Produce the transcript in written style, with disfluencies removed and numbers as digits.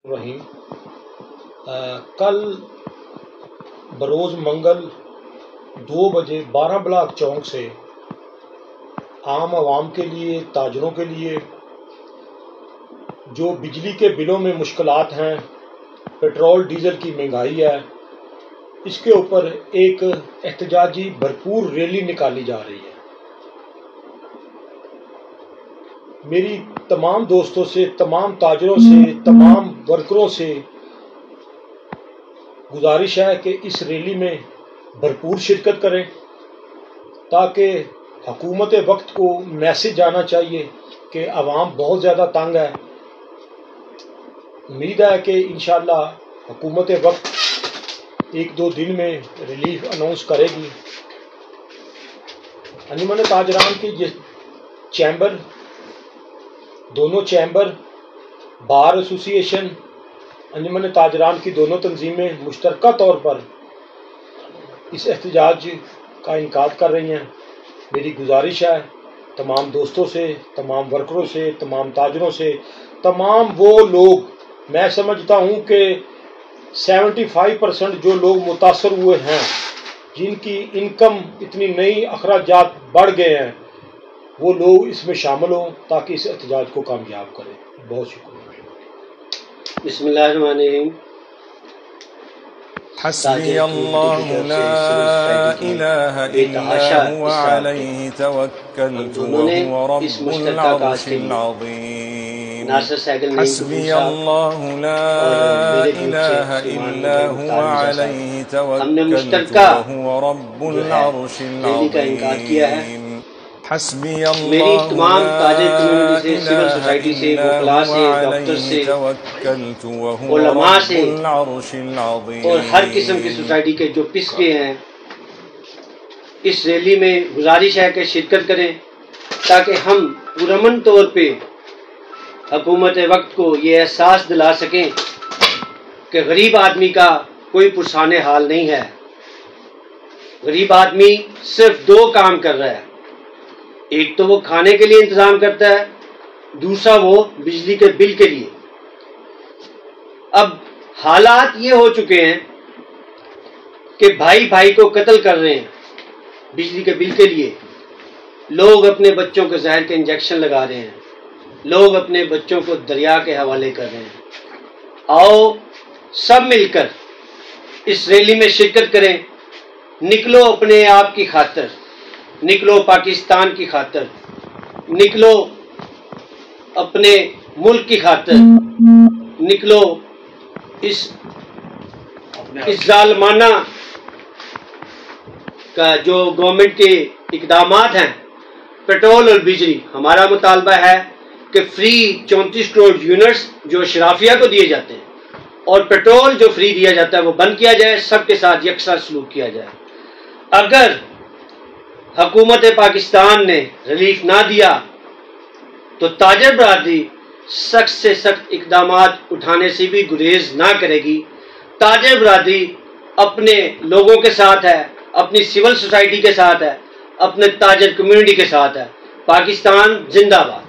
رحیم کل بروز منگل 2 بجے 12 بلاک چوک سے عام عوام کے لیے، تاجروں کے لیے جو بجلی کے بلوں میں مشکلات ہیں، پیٹرول ڈیزل کی مہنگائی ہے، اس کے اوپر ایک احتجاجی بھرپور ریلی نکالی جا رہی ہے۔ میری تمام دوستوں سے، تمام تاجروں سے، تمام ورکروں سے گزارش ہے کہ اس ریلی میں بھرپور شرکت کریں تاکہ حکومت وقت کو میسج جانا چاہیے کہ عوام بہت زیادہ تنگ ہے۔ امید ہے کہ انشاءاللہ حکومت وقت 1-2 دن میں ریلیف اناؤنس کرے گی۔ انجمن تاجران کی چیمبر، دونوں چیمبر، بار ایسوسی ایشن، انجمن تاجران کی دونوں تنظیمیں مشترکہ طور پر اس احتجاج کا انعقاد کر رہی ہیں۔ میری گزارش ہے تمام دوستوں سے، تمام ورکروں سے، تمام تاجروں سے، تمام وہ لوگ، میں سمجھتا ہوں کہ 75% جو لوگ متاثر ہوئے ہیں، جن کی انکم اتنی نئی اخراجات بڑھ گئے ہیں، وہ لوگ اس میں شامل ہوں تاکہ اس احتجاج کو کامیاب کریں۔ بہت شکریہ۔ بسم اللہ الرحمن الرحیم۔ حسبی اللہ لا الہ الا هو علیہ توکلت وهو رب العرش العظیم۔ حسبی اللہ لا الہ الا هو علیہ توکلت وهو رب العرش العظیم۔ حسبی اللہ میری تمام تاجر کمیونٹی سے، سول سوسائٹی سے، وکلاء سے، ڈاکٹر سے، علماء سے اور ہر قسم کی سوسائٹی کے جو پس گئے ہیں، اس ریلی میں گزارش ہے کہ شرکت کریں تاکہ ہم پرامن طور پہ حکومت وقت کو یہ احساس دلا سکیں کہ غریب آدمی کا کوئی پرسان حال نہیں ہے۔ غریب آدمی صرف 2 کام کر رہا ہے، ایک تو وہ کھانے کے لیے انتظام کرتا ہے، دوسرا وہ بجلی کے بل کے لیے۔ اب حالات یہ ہو چکے ہیں کہ بھائی بھائی کو قتل کر رہے ہیں بجلی کے بل کے لیے، لوگ اپنے بچوں کو زہر کے انجیکشن لگا رہے ہیں، لوگ اپنے بچوں کو دریا کے حوالے کر رہے ہیں۔ آؤ سب مل کر اس ریلی میں شرکت کریں، نکلو اپنے آپ کی خاطر، نکلو پاکستان کی خاطر، نکلو اپنے ملک کی خاطر، نکلو اس ظالمانہ کا جو گورنمنٹ کے اقدامات ہیں۔ پیٹرول اور بجلی، ہمارا مطالبہ ہے کہ فری 34 کروڑ یونٹس جو اشرافیہ کو دیے جاتے ہیں اور پیٹرول جو فری دیا جاتا ہے وہ بند کیا جائے، سب کے ساتھ یکساں سلوک کیا جائے۔ اگر حکومت پاکستان نے ریلیف نہ دیا تو تاجر برادری سخت سے سخت اقدامات اٹھانے سے بھی گریز نہ کرے گی۔ تاجر برادری اپنے لوگوں کے ساتھ ہے، اپنی سول سوسائٹی کے ساتھ ہے، اپنے تاجر کمیونٹی کے ساتھ ہے۔ پاکستان زندہ باد۔